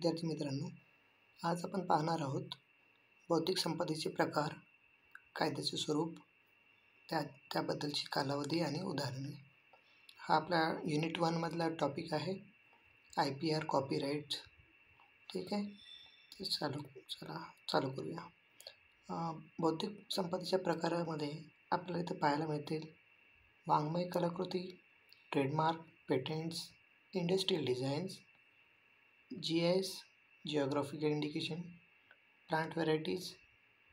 विद्यार्थी मित्रांनो, आज आपण पाहणार आहोत बौद्धिक संपदेचे प्रकार, कायद्याचे स्वरूप, त्याबद्दलची कालावधी आणि उदाहरणे. हा आपला युनिट 1 मधला टॉपिक आहे, IPR कॉपीराइट. ठीक आहे, तर चालू करूया. बौद्धिक संपदेच्या प्रकारामध्ये आपल्याला इथे पाहायला मिळतील वाङ्मय कलाकृती, trademark, patents, industrial designs, GIS geographical indication, plant varieties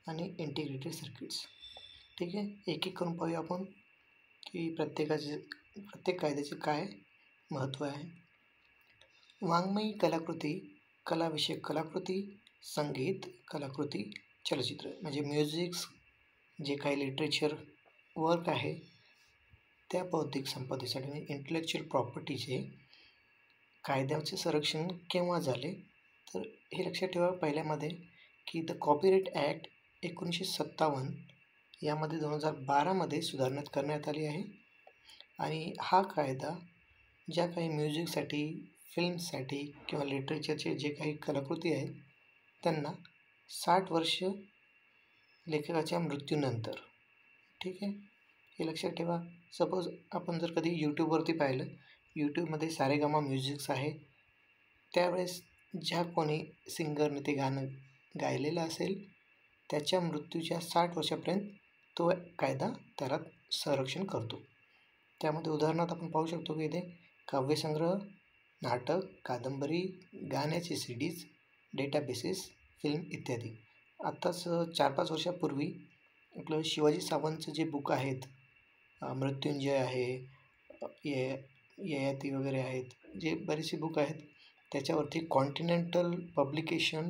आणि इंटिग्रेटेड सर्किट्स. ठीक आहे, एक एक करून पाहूया आपण की प्रत्येक कायद्याचे काय महत्त्व आहे. वाङ्मयी कलाकृती, कलाविषयक कलाकृती, संगीत कलाकृती, चलचित्र म्हणजे म्युझिक्स, जे काही लिटरेचर वर्क आहे त्या बौद्धिक संपदेसाठी म्हणजे इंटेलेक्च्युअल प्रॉपर्टीचे कायद्याचे संरक्षण केव्हा झाले, तर हे लक्षात ठेवा पहिल्यामध्ये की द कॉपीराइट ॲक्ट 1957 यामध्ये 2012मध्ये सुधारणा करण्यात आली आहे. आणि हा कायदा ज्या काही म्युझिकसाठी, फिल्मसाठी किंवा लिटरेचरचे जे काही कलाकृती आहेत त्यांना 60 वर्ष लेखकाच्या मृत्यूनंतर. ठीक आहे, हे लक्षात ठेवा. सपोज आपण जर कधी यूट्यूबवरती पाहिलं, यूट्यूबमध्ये सारेगामा म्युझिक्स आहे, त्यावेळेस ज्या कोणी सिंगरने ते गाणं गायलेलं असेल त्याच्या मृत्यूच्या 60 वर्षापर्यंत तो कायदा त्याला संरक्षण करतो. त्यामध्ये उदाहरणार्थ आपण पाहू शकतो की इथे काव्यसंग्रह, नाटक, कादंबरी, गाण्याचे CDs, डेटाबेसेस, फिल्म इत्यादी. आत्ताच 4-5 वर्षापूर्वी आपलं शिवाजी सावंतचं जे बुक आहेत, मृत्युंजय आहे, ययाती वगैरे आहेत, जे बरेचसे बुक आहेत, त्याच्यावरती कॉन्टिनेंटल पब्लिकेशन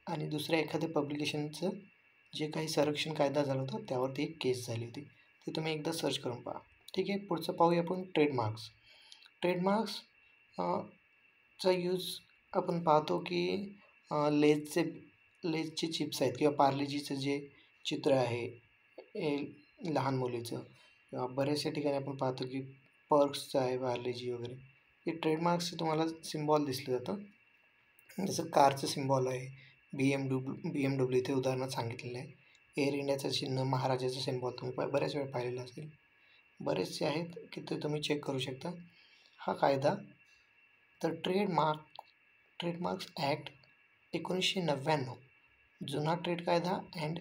आणि दुसऱ्या एखाद्या पब्लिकेशनचं जे काही संरक्षण कायदा झाला होता त्यावरती एक केस झाली होती. ते तुम्ही एकदा सर्च करून पहा. ठीक आहे, पुढचं पाहूया आपण ट्रेडमार्क्स. ट्रेडमार्क्स चा यूज आपण पाहतो की लेजचे चिप्स आहेत किंवा पार्लेजीचं जे चित्र आहे लहान मुलीचं, किंवा बऱ्याचशा ठिकाणी आपण पाहतो की पर्क्सचं आहे पार्लेजी वगैरे. हे ट्रेडमार्क्सचं तुम्हाला सिम्बॉल दिसलं जातं. जसं कारचं सिम्बॉल आहे, BMW इथे उदाहरणात सांगितलेलं आहे. एअर इंडियाचं चिन्ह, महाराजाचं सिम्बॉल तुम्ही बऱ्याच वेळा पाहिलेलं असेल. बरेचसे आहेत की ते तुम्ही चेक करू शकता. हा कायदा तर ट्रेडमार्क्स ॲक्ट 1999, जुना ट्रेड कायदा अँड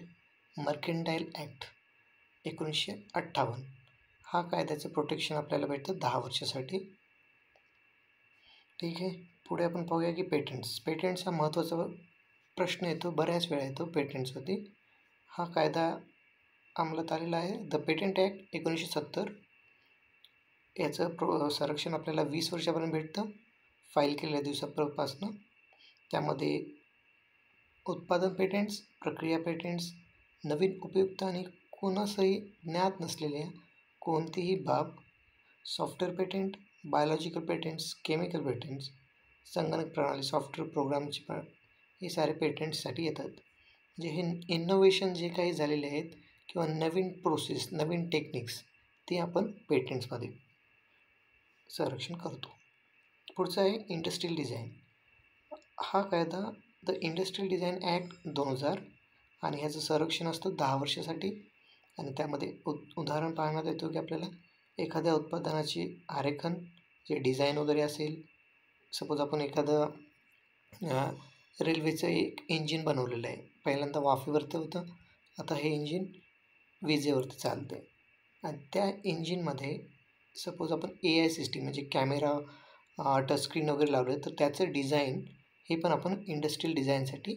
मर्केंटाईल ॲक्ट 1958, हा कायद्याचं प्रोटेक्शन आपल्याला भेटतं 10 वर्षासाठी. ठीक आहे, पुढे आपण पाहूया की पेटंट्स हा महत्त्वाचा प्रश्न येतो, बऱ्याच वेळा येतो पेटंट्सवरती. हा कायदा अंमलात आलेला आहे, द पेटंट ॲक्ट 1970. याचं संरक्षण आपल्याला 20 वर्षापर्यंत भेटतं फाईल केलेल्या दिवसापासून. त्यामध्ये उत्पादन पेटंट्स, प्रक्रिया पेटंट्स, नवीन उपयुक्त आणि कोणासही ज्ञात नसलेल्या कोणतीही बाब, software patent, biological patents, chemical patents, संगणक प्रणाली, सॉफ्टवेअर प्रोग्रामची हे सारे पेटंट्ससाठी येतात. जे हे इनोव्हेशन जे काही झालेले आहेत किंवा नवीन प्रोसेस, नवीन टेक्निक्स, ते आपण पेटंट्समध्ये संरक्षण करतो. पुढचं आहे इंडस्ट्रियल डिझाईन. हा कायदा द इंडस्ट्रियल डिझाईन ॲक्ट 2000 आणि ह्याचं संरक्षण असतं 10 वर्षासाठी. आणि त्यामध्ये उदाहरण पाहण्यात येतो की आपल्याला एखाद्या उत्पादनाची आरेखन, जे डिझाईन वगैरे असेल, सपोज आपण एखादं रेल्वेचं एक इंजिन बनवलेलं आहे, पहिल्यांदा वाफेवरती होतं, आता हे इंजिन विजेवरती चालतं आहे. आणि त्या इंजिनमध्ये सपोज आपण AI सिस्टीम म्हणजे कॅमेरा, टचस्क्रीन वगैरे लावलं, तर त्याचं डिझाईन हे पण आपण इंडस्ट्रियल डिझाईनसाठी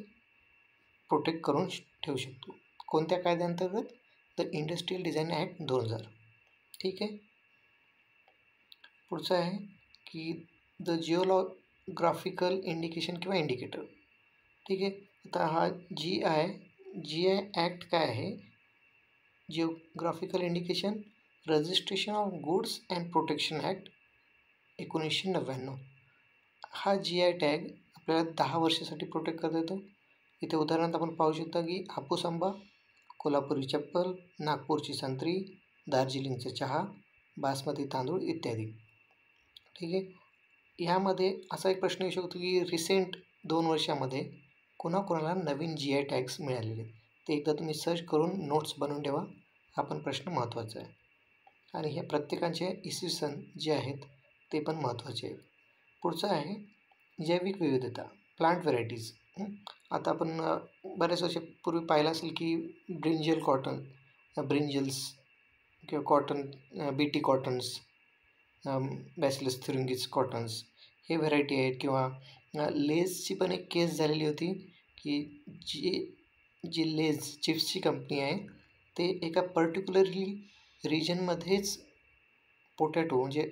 प्रोटेक्ट करून ठेवू शकतो. कोणत्या कायद्याअंतर्गत? The industrial design act 2000. ठीक आहे, पुढचं आहे की द जिओग्राफिकल इंडिकेशन किंवा इंडिकेटर. ठीक आहे, आता हा GI ॲक्ट काय आहे? Geographical indication, registration of goods and protection act 1999. हा GI टॅग आपल्याला 10 वर्षासाठी प्रोटेक्ट करता येतो. इथे उदाहरणार्थ आपण पाहू शकता की हापूस आंबा, कोल्हापुरी चप्पल, नागपूरची संत्री, दार्जिलिंगचा चहा, बासमती तांदूळ इत्यादी. ठीक आहे, ह्यामध्ये असा एक प्रश्न येऊ शकतो की रिसेंट 2 वर्षामध्ये कोणाकोणाला नवीन GI टॅग्स मिळालेले आहेत. ते एकदा तुम्ही सर्च करून नोट्स बनवून ठेवा. हा पण प्रश्न महत्त्वाचा आहे. आणि हे प्रत्येकाचे इसवी सन जे आहेत ते पण महत्त्वाचे आहेत. पुढचं आहे जैविक विविधता, प्लांट व्हरायटीज. आता आपण बऱ्याच वर्षापूर्वी पाहिलं असेल की ब्रिंजल कॉटन, ब्रिंजल्स किंवा cotton, BT cottons, bacillus thuringiensis cottons हे व्हरायटी आहेत. किंवा लेसची पण एक केस झालेली होती की जी लेस चिप्सची कंपनी आहे ते एका पर्टिक्युलरली रिजनमध्येच पोटॅटो म्हणजे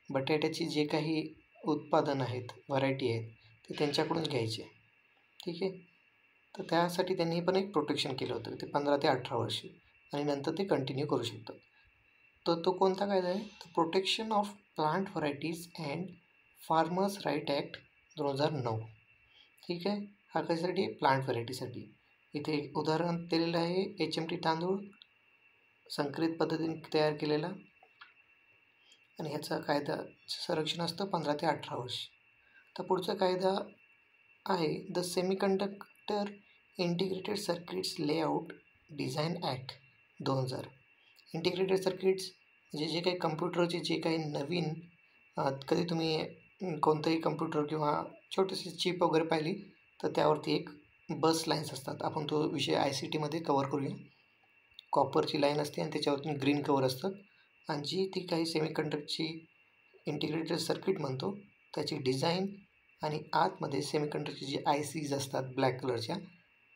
बटाट्याची जे काही उत्पादन आहेत, व्हरायटी आहेत ते त्यांच्याकडून घ्यायचे. ठीक आहे. तर त्यासाठी त्यांनी पण एक प्रोटेक्शन केलं होतं ते 15 ते 18 वर्षे आणि नंतर ते कंटिन्यू करू शकतात. तर तो कोणता कायदा आहे? तर protection of plant varieties and farmers right act 2009. ठीक आहे. हा कशासाठी? प्लांट व्हरायटीसाठी. इथे एक उदाहरण दिलेलं आहे HMT तांदूळ संकरित पद्धतीने तयार केलेला आणि ह्याचा कायदा संरक्षण असतं 15 ते 18 वर्ष. तर पुढचा कायदा आहे the semiconductor integrated circuits layout design act 2000. Integrated circuits म्हणजे जे काही कम्प्युटरचे जे काही नवीन कधी तुम्ही कोणतंही कम्प्युटर किंवा छोटीशी चिप वगैरे पाहिली तर त्यावरती एक बस लाईन्स असतात. आपण तो विषय ICTमध्ये कवर करूया. कॉपरची लाईन असते आणि त्याच्यावरती ग्रीन कवर असतात आणि जी ती काही सेमीकंडक्टरची इंटिग्रेटेड सर्किट म्हणतो त्याची डिझाईन आणि आतमध्ये सेमीकंडक्टरचे जे ICs असतात ब्लॅक कलरच्या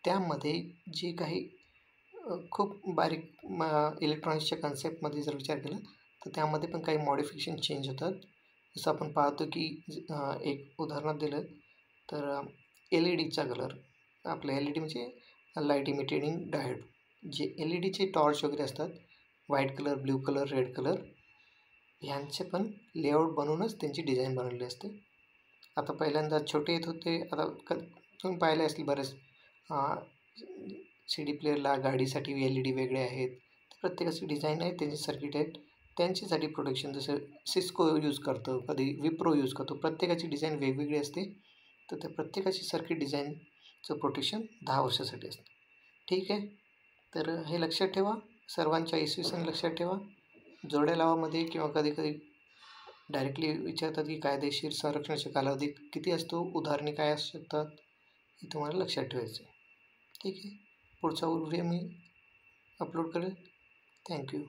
त्यामध्ये जे काही खूप बारीक इलेक्ट्रॉनिक्सच्या कन्सेप्टमध्ये जर विचार केला तर त्यामध्ये पण काही मॉडिफिकेशन चेंज होतात. जसं आपण पाहतो की एक उदाहरणात दिलं तर LEDचा कलर, आपलं LED म्हणजे लाईट इमिटेटिंग डायोड, जे LEDचे टॉर्च वगैरे असतात white colour, blue colour, red colour ह्यांचे पण लेआउट बनवूनच त्यांची डिझाईन बनवलेली असते. आता पहिल्यांदा छोटे येत होते, आता तुम्ही पाहिले असतील बरेच CD प्लेअरला गाडीसाठी LED वेगळे आहेत. प्रत्येकाची डिझाईन आहे, त्यांची सर्किट आहेत, त्यांच्यासाठी प्रोटेक्शन जसं सिस्को यूज करतं, कधी विप्रो यूज करतो. प्रत्येकाची डिझाईन वेगवेगळी असते. तर त्या प्रत्येकाची सर्किट डिझाईनचं प्रोटेक्शन 10 वर्षासाठी असतं. ठीक आहे. तर हे लक्षात ठेवा. सर्वांच्या इसवी सन लक्षात ठेवा. जोड्या लावामध्ये किंवा कधी डायरेक्टली विचारतात की कायदेशीर संरक्षणाचा कालावधी किती असतो, उदाहरणे काय असू शकतात, हे तुम्हाला लक्षात ठेवायचं आहे. ठीक आहे. पुढचा व्हिडिओ मी अपलोड करेल. थँक्यू.